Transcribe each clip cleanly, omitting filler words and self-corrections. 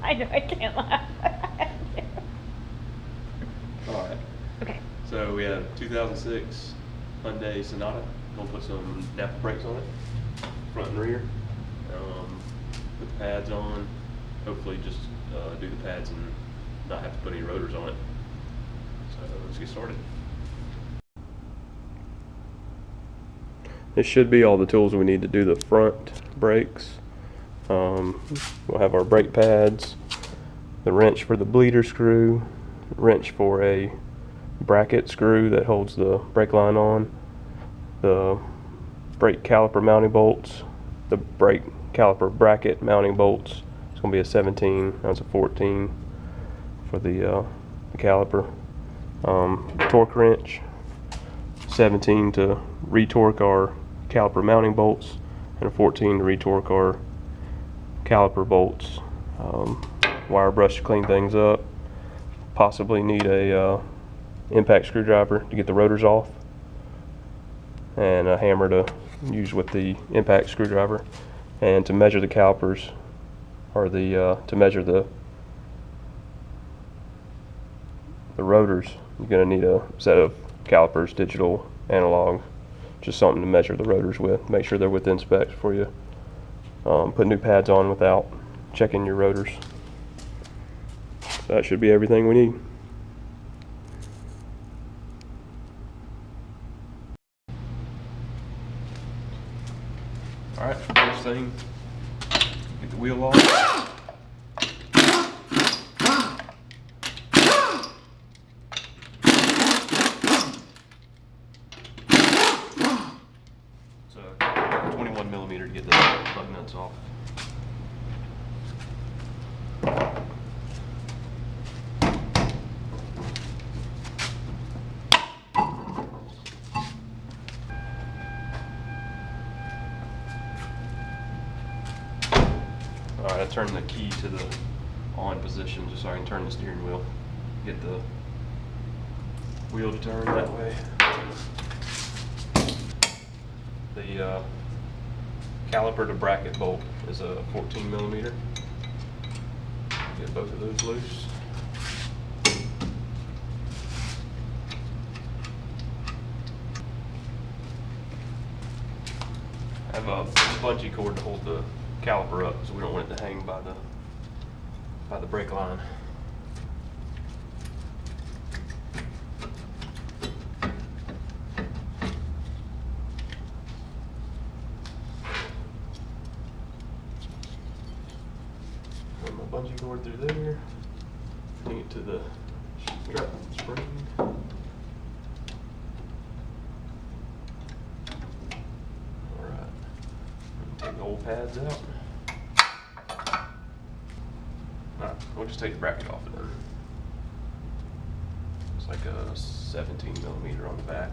I know, I can't laugh. Alright, Okay. so we have 2006 Hyundai Sonata. Gonna put some Napa brakes on it, front and rear. Put the pads on. Hopefully just do the pads and not have to put any rotors on it. So let's get started. This should be all the tools we need to do the front brakes. We'll have our brake pads, the wrench for the bleeder screw, wrench for a bracket screw that holds the brake line on, the brake caliper mounting bolts, the brake caliper bracket mounting bolts. It's going to be a 17, that's a 14 for the caliper. Torque wrench, 17 to retorque our caliper mounting bolts, and a 14 to retorque our caliper bolts. Wire brush to clean things up. Possibly need a impact screwdriver to get the rotors off, and a hammer to use with the impact screwdriver. And to measure the calipers, or to measure the rotors, you're going to need a set of calipers, digital, analog, just something to measure the rotors with. Make sure they're within specs before you put new pads on without checking your rotors. That should be everything we need. Alright, first thing, get the wheel off. So 21 millimeter to get the plug nuts off. Alright, I turned the key to the on position just so I can turn the steering wheel. Get the wheel to turn that way. The caliper to bracket bolt is a 14 millimeter. Get both of those loose. I have a bungee cord to hold the caliper up, so we don't want it to hang by the brake line. Run my bungee cord through there, bring it to the strap spring. Alright, take the old pads out. Alright, we'll just take the bracket off it then. It's like a 17 millimeter on the back.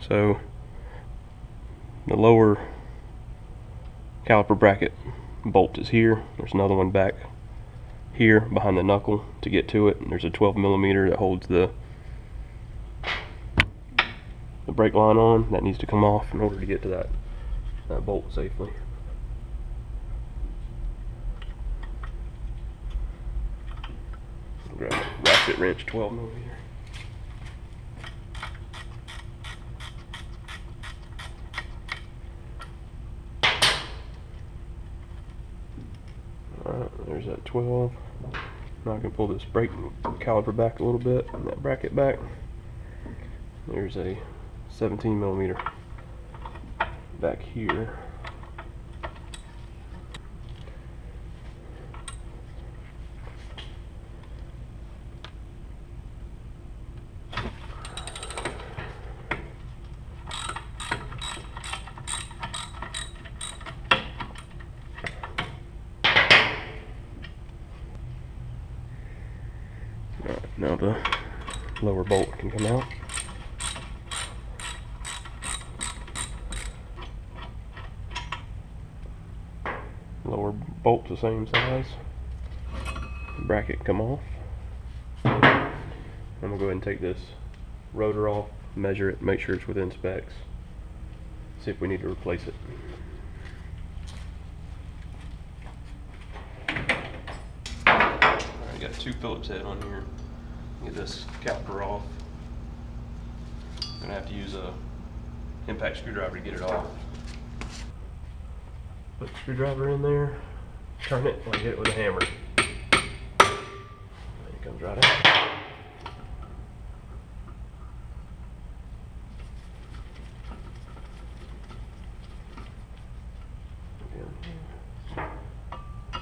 So the lower caliper bracket bolt is here. There's another one back here behind the knuckle to get to it. And there's a 12 millimeter that holds the brake line on. That needs to come off in order to get to that bolt safely. Grab a ratchet wrench, 12 millimeter. Alright, there's that 12. Now I can pull this brake caliper back a little bit and that bracket back. There's a 17 millimeter back here. the lower bolt can come out. Lower bolt's the same size. Bracket can come off. I'm gonna go ahead and take this rotor off, measure it, make sure it's within specs. See if we need to replace it. Alright, got 2 Phillips head on here. Get this caliper off. I'm gonna have to use a impact screwdriver to get it off. Put the screwdriver in there, turn it, and hit it with a hammer. It comes right out.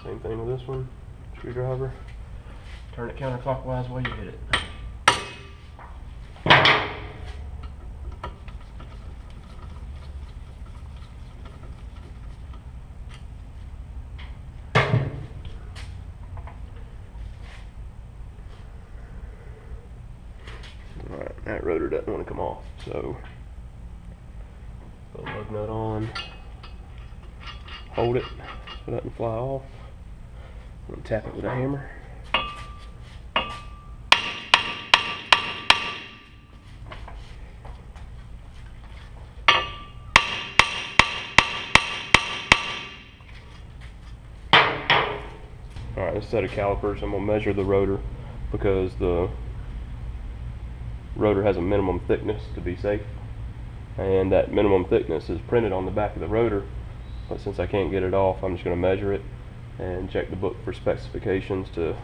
Same thing with this one. Screwdriver. Turn it counterclockwise while you hit it. Alright, that rotor doesn't want to come off, so put a lug nut on, hold it so it doesn't fly off, and tap it with a hammer. Alright, this set of calipers, I'm going to measure the rotor because the rotor has a minimum thickness to be safe, and that minimum thickness is printed on the back of the rotor, but since I can't get it off, I'm just going to measure it and check the book for specifications to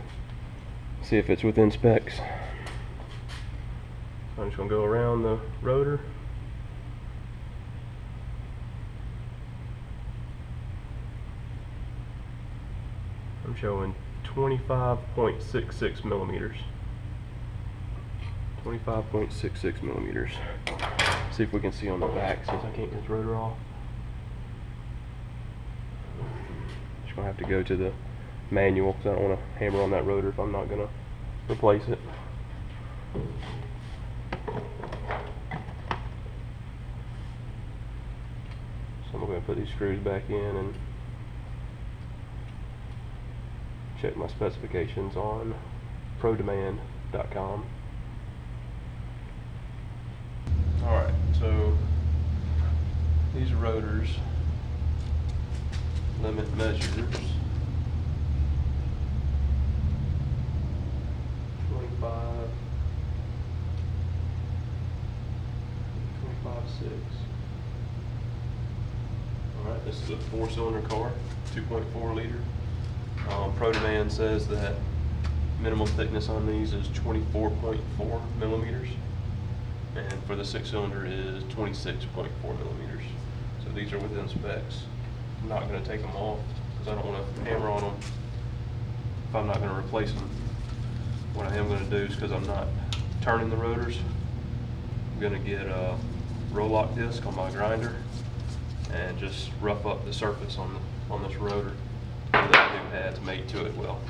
see if it's within specs. I'm just going to go around the rotor. I'm showing 25.66 millimeters. 25.66 millimeters. See if we can see on the back since I can't get this rotor off. Just gonna have to go to the manual because I don't want to hammer on that rotor if I'm not gonna replace it. So I'm gonna put these screws back in and check my specifications on prodemand.com. Alright, so these rotors limit measures 25.6. Alright, this is a 4-cylinder car, 2.4 liter. ProDemand says that minimum thickness on these is 24.4 millimeters. And for the 6-cylinder is 26.4 millimeters. So these are within specs. I'm not going to take them off because I don't want to hammer on them if I'm not going to replace them. What I am going to do is, because I'm not turning the rotors, I'm going to get a roll-lock disc on my grinder and just rough up the surface on this rotor so that the new pads mate to it well.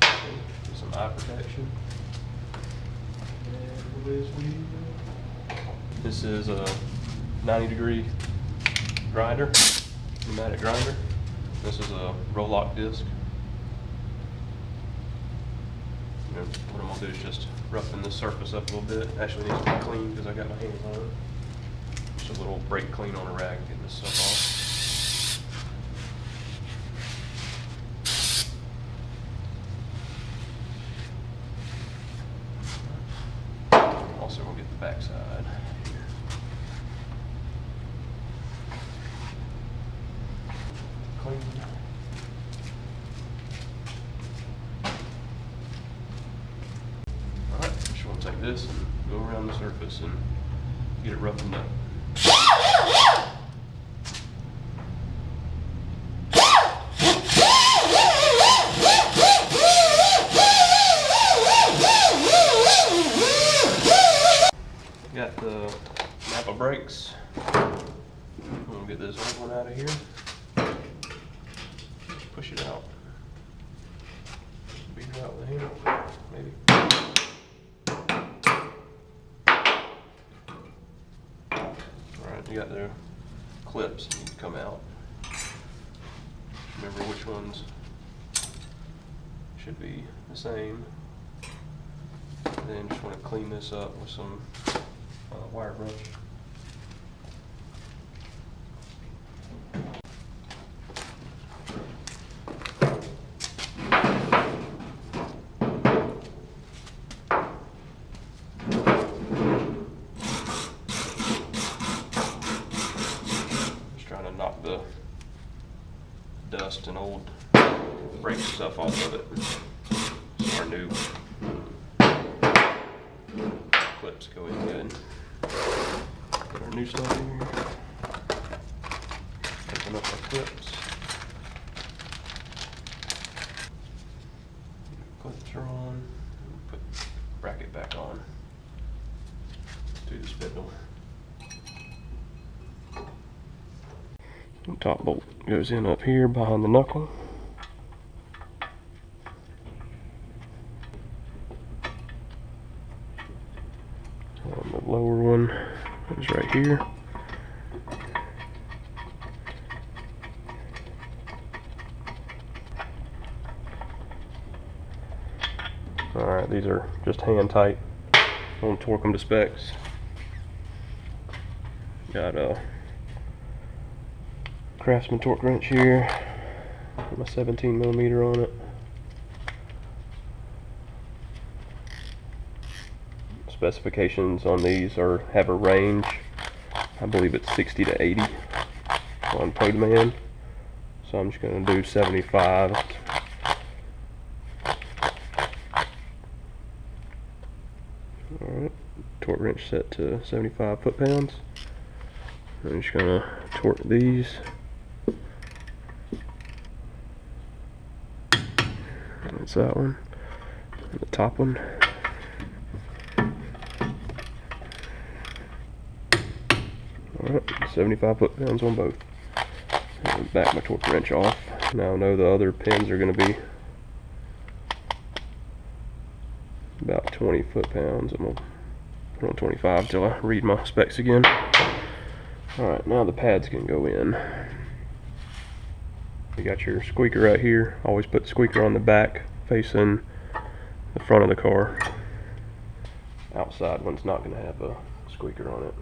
Okay, get some eye protection. This is a 90-degree grinder, pneumatic grinder. This is a roll-lock disc. What I'm going to do is just roughen this surface up a little bit. It actually needs to be clean because I got my hands on it. Just a little brake clean on a rag to get this stuff off. Also, we'll get the back side here. Clean. Alright, just want to take this and go around the surface and get it roughened up. Got the Napa brakes. I'm gonna get this old one out of here. Push it out. Be figure out with a handle, maybe. Alright, you got the clips that need to come out. Remember which ones should be the same. And then just want to clean this up with some wire brush. Just trying to knock the dust and old brake stuff off of it. So our new clips go in good. Put our new stuff in here. Open up our clips. Clips are on. Put bracket back on. Do the spindle. The top bolt goes in up here behind the knuckle. And the lower one is right here. Alright, these are just hand tight. Don't torque them to specs. Got a Craftsman torque wrench here. Got my 17mm on it. Specifications on these have a range. I believe it's 60 to 80 on ProDemand. So I'm just going to do 75. Alright, torque wrench set to 75 foot-pounds. I'm just going to torque these. That's that one. And the top one. Alright, 75 foot-pounds on both. And back my torque wrench off. Now I know the other pins are going to be about 20 foot-pounds. I'm going to put on 25 till I read my specs again. Alright, now the pads can go in. You got your squeaker right here. Always put the squeaker on the back facing the front of the car. Outside one's not going to have a squeaker on it.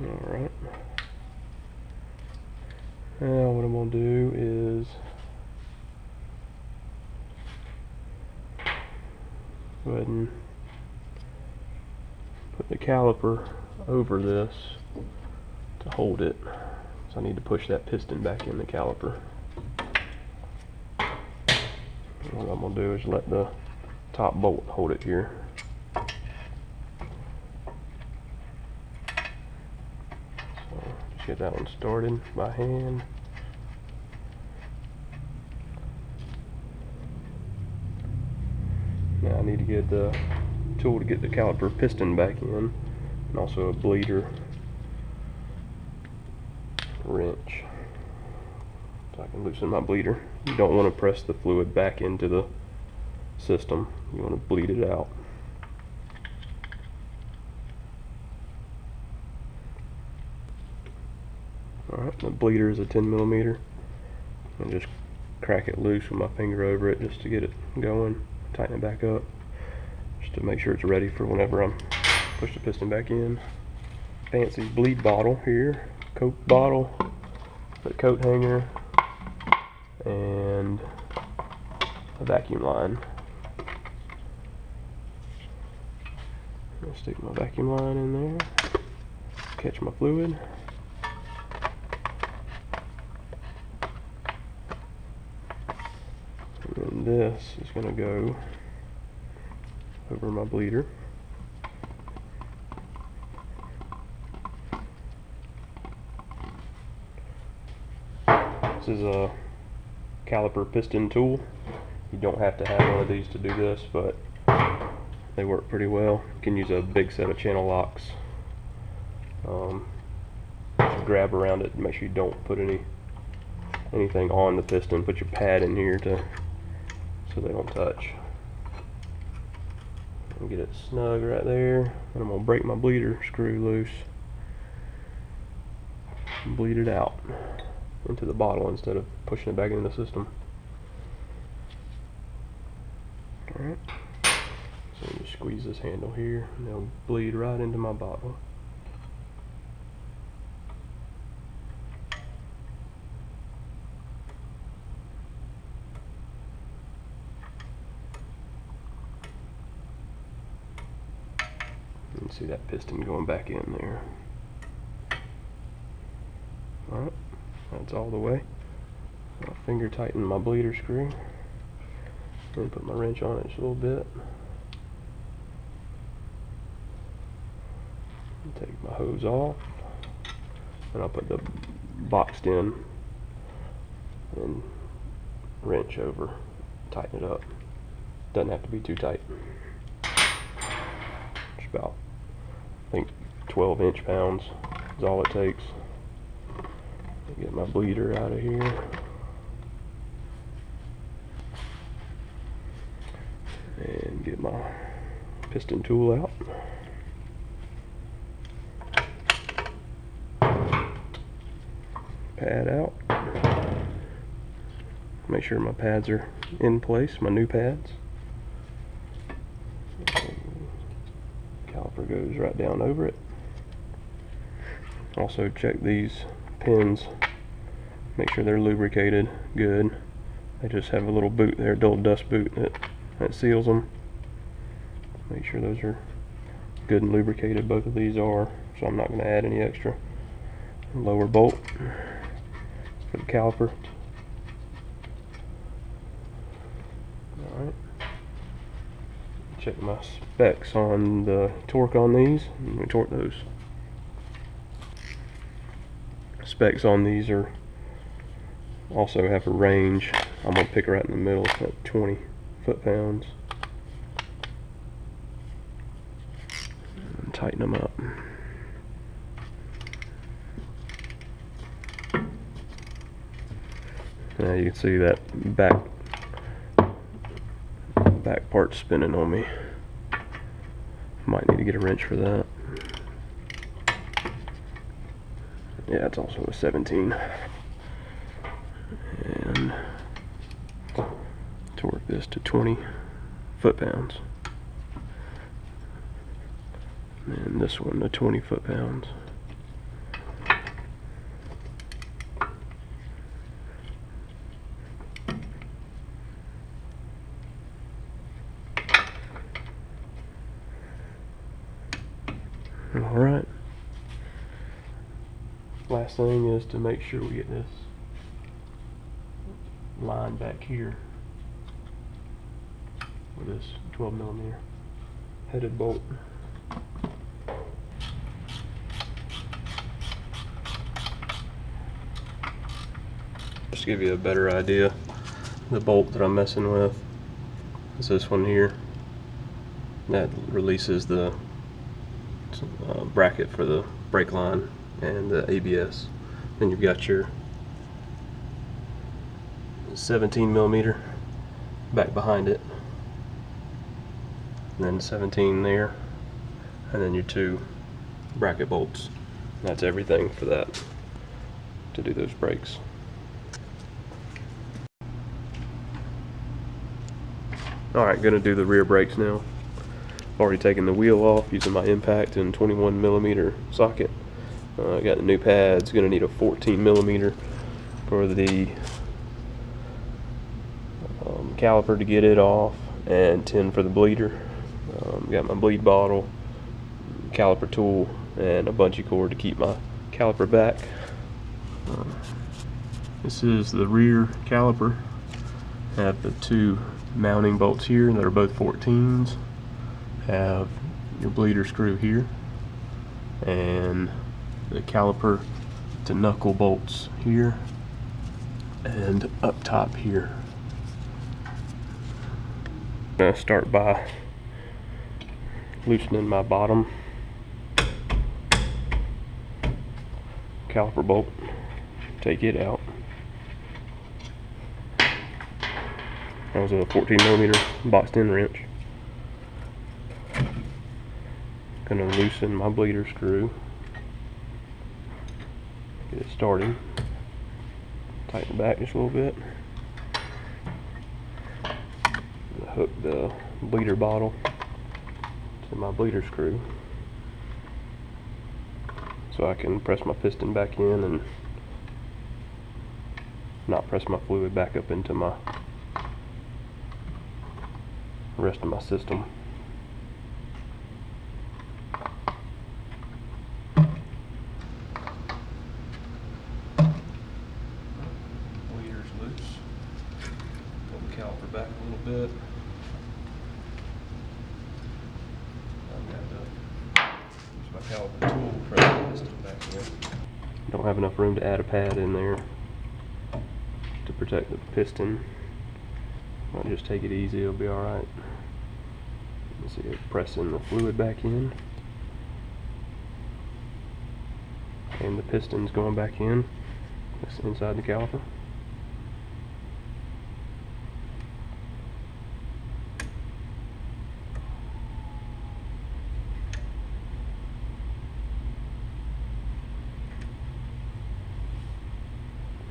Alright. Now what I'm going to do is go ahead and put the caliper over this to hold it. So I need to push that piston back in the caliper. What I'm going to do is let the top bolt hold it here. So just get that one started by hand. Now I need to get the tool to get the caliper piston back in, and also a bleeder wrench so I can loosen my bleeder. You don't want to press the fluid back into the system. You want to bleed it out. Alright, the bleeder is a 10mm. And just crack it loose with my finger over it just to get it going. Tighten it back up just to make sure it's ready for whenever I'm push the piston back in. Fancy bleed bottle here, Coke bottle, the coat hanger, and a vacuum line. I'll stick my vacuum line in there, catch my fluid. And this is going to go over my bleeder. This is a caliper piston tool. You don't have to have one of these to do this, but they work pretty well. You can use a big set of channel locks. Just grab around it and make sure you don't put any anything on the piston, put your pad in here so they don't touch. And get it snug right there, and I'm gonna break my bleeder screw loose and bleed it out into the bottle instead of pushing it back into the system. Alright, so you squeeze this handle here and it'll bleed right into my bottle. You can see that piston going back in there. Alright, that's all the way. I'll finger tighten my bleeder screw. Then put my wrench on it just a little bit. Take my hose off. And I'll put the boxed in and wrench over. Tighten it up. Doesn't have to be too tight. It's about, I think, 12 inch-pounds is all it takes. Get my bleeder out of here. And get my piston tool out. Pad out. Make sure my pads are in place, my new pads. Caliper goes right down over it. Also check these pins, make sure they're lubricated good. They just have a little boot there, a little dust boot that seals them. Make sure those are good and lubricated, both of these are, so I'm not going to add any extra. Lower bolt for the caliper. Alright. Check my specs on the torque on these. Let me torque those. Specs on these are also have a range. I'm going to pick right in the middle at 20 foot-pounds. And tighten them up. Now you can see that back part spinning on me. Might need to get a wrench for that. Yeah, it's also a 17. And torque this to 20 foot-pounds. And this one to 20 foot-pounds. Alright. Last thing is to make sure we get this line back here with this 12mm headed bolt. Just to give you a better idea, the bolt that I'm messing with is this one here. That releases the bracket for the brake line and the ABS. Then you've got your 17mm back behind it, and then 17 there, and then your two bracket bolts. And that's everything for that, to do those brakes. Alright, gonna do the rear brakes now. Already taken the wheel off using my impact and 21mm socket. I got the new pads. Gonna need a 14mm for the caliper to get it off, and 10 for the bleeder. Got my bleed bottle, caliper tool, and a bungee cord to keep my caliper back. This is the rear caliper. Have the two mounting bolts here that are both 14s. Have your bleeder screw here, and the caliper to knuckle bolts here and up top here. I'm going to start by loosening my bottom caliper bolt. Take it out. That was a 14mm boxed in wrench. Gonna loosen my bleeder screw. Get it started. Tighten it back just a little bit. Hook the bleeder bottle to my bleeder screw so I can press my piston back in and not press my fluid back up into my rest of my system. Bleeder's loose. Pull the caliper back a little bit. Use my caliper tool to press the piston back in. Don't have enough room to add a pad in there to protect the piston. I'll just take it easy, it'll be alright. Let's see, pressing the fluid back in. And the piston's going back in. That's inside the caliper.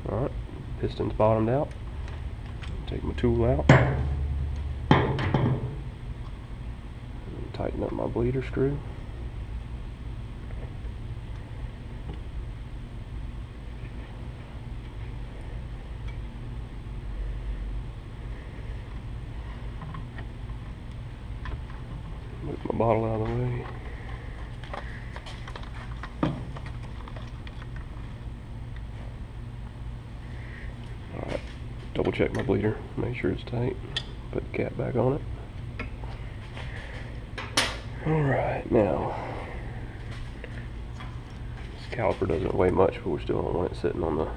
Alright, piston's bottomed out. Take my tool out. And tighten up my bleeder screw. Move my bottle out of the way. Alright, double check my bleeder, make sure it's tight. Put the cap back on it. Alright, now, this caliper doesn't weigh much, but we still don't want it sitting on the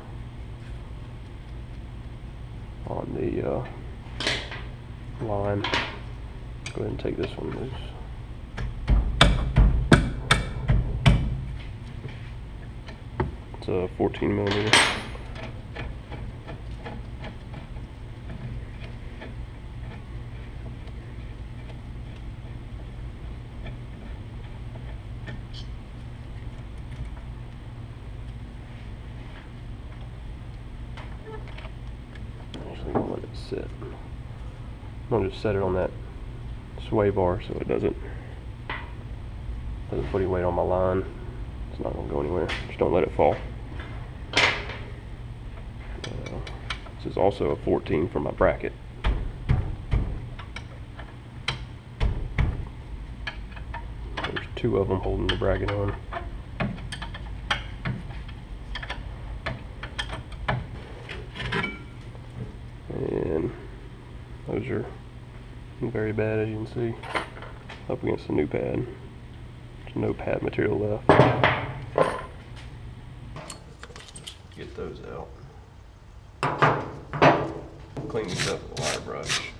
line. Go ahead and take this one loose. It's a 14mm. Actually, I'll let it sit. I'm gonna just set it on that sway bar so it doesn't put any weight on my line. It's not gonna go anywhere. Just don't let it fall. This is also a 14 for my bracket. There's two of them holding the bracket on. And those are very bad, as you can see, up against the new pad. There's no pad material left. Get those out. Clean these up with a wire brush.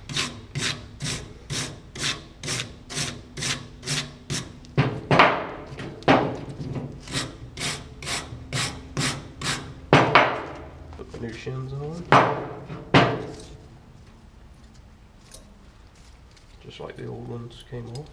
Put the new shims on. Just like the old ones came off.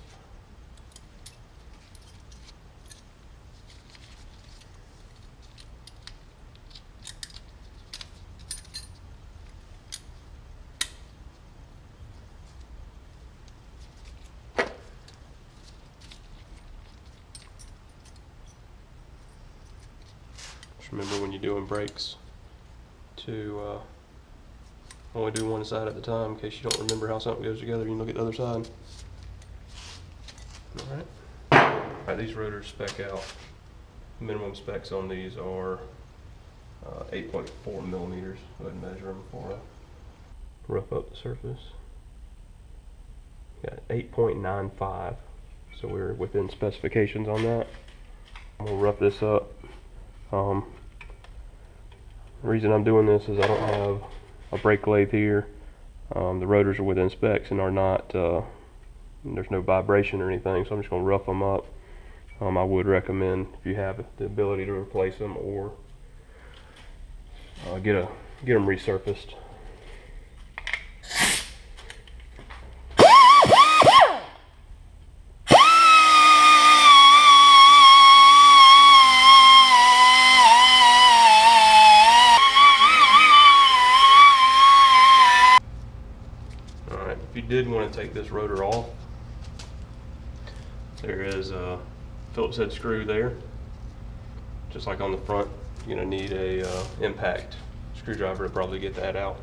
Just remember when you're doing brakes to only do one side at a time in case you don't remember how something goes together and you look at the other side. Alright, these rotors spec out. Minimum specs on these are 8.4 millimeters. Go ahead and measure them before I rough up the surface. Got 8.95, so we're within specifications on that. I'm gonna rough this up. The reason I'm doing this is I don't have a brake lathe here. The rotors are within specs and are not, there's no vibration or anything, so I'm just going to rough them up. I would recommend, if you have the ability to replace them or get them resurfaced. take this rotor off. There is a Phillips head screw there. Just like on the front, you're gonna need a impact screwdriver to probably get that out.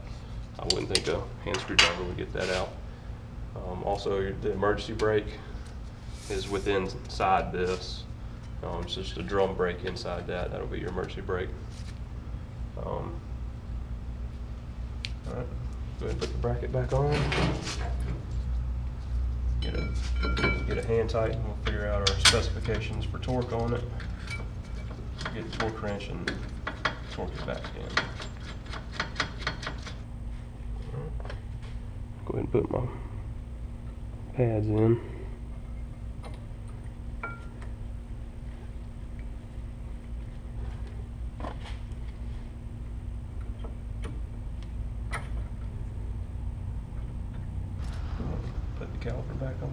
I wouldn't think a hand screwdriver would get that out. Also, the emergency brake is within inside this. It's just a drum brake inside that. That'll be your emergency brake. All right, go ahead and put the bracket back on. Get a hand tight, and we'll figure out our specifications for torque on it. Get the torque wrench and torque it back in. Go ahead and put my pads in. Put the caliper back on.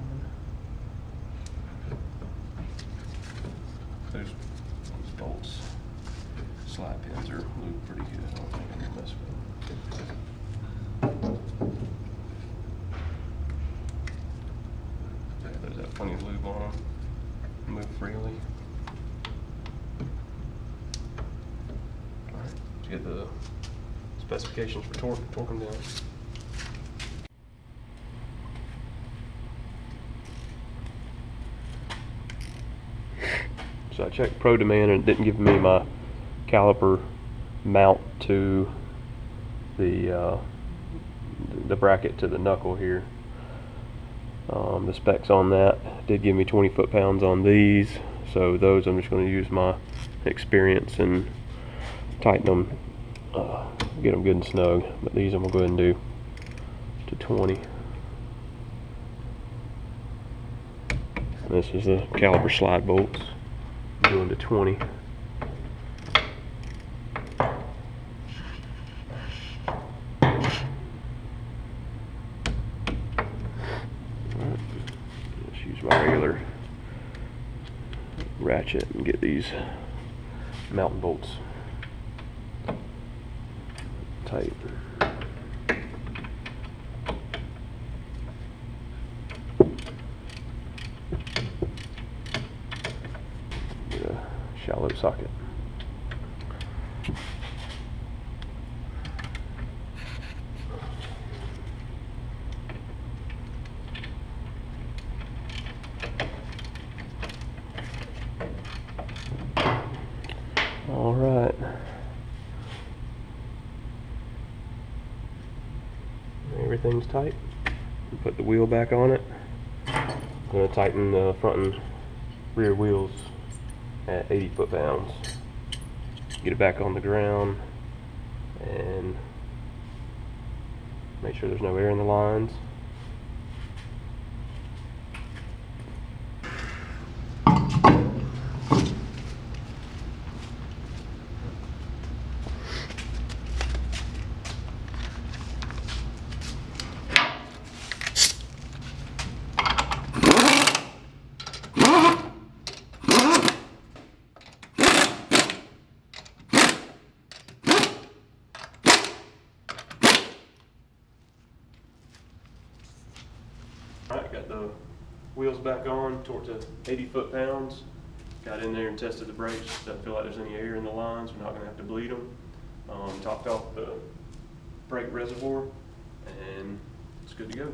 Those bolts, slide pins are lubed pretty good. I don't think I'm gonna mess with them. Yeah, those have plenty of lube on them. Move freely. All right, let's get the specifications for torque them down. So I checked Pro Demand and it didn't give me my caliper mount to the bracket to the knuckle here. The specs on that did give me 20 foot-pounds on these, so those I'm just going to use my experience and tighten them, get them good and snug. But these I'm going to go ahead and do to 20. This is the caliper slide bolts. Going to 20. Let's use my regular ratchet and get these mountain bolts tight. Shallow socket. All right. Everything's tight. Put the wheel back on it. I'm going to tighten the front and rear wheels at 80 foot-pounds. Get it back on the ground and make sure there's no air in the lines. Alright, got the wheels back on, torqued to 80 foot-pounds. Got in there and tested the brakes. Doesn't feel like there's any air in the lines. We're not going to have to bleed them. Topped off the brake reservoir, and it's good to go.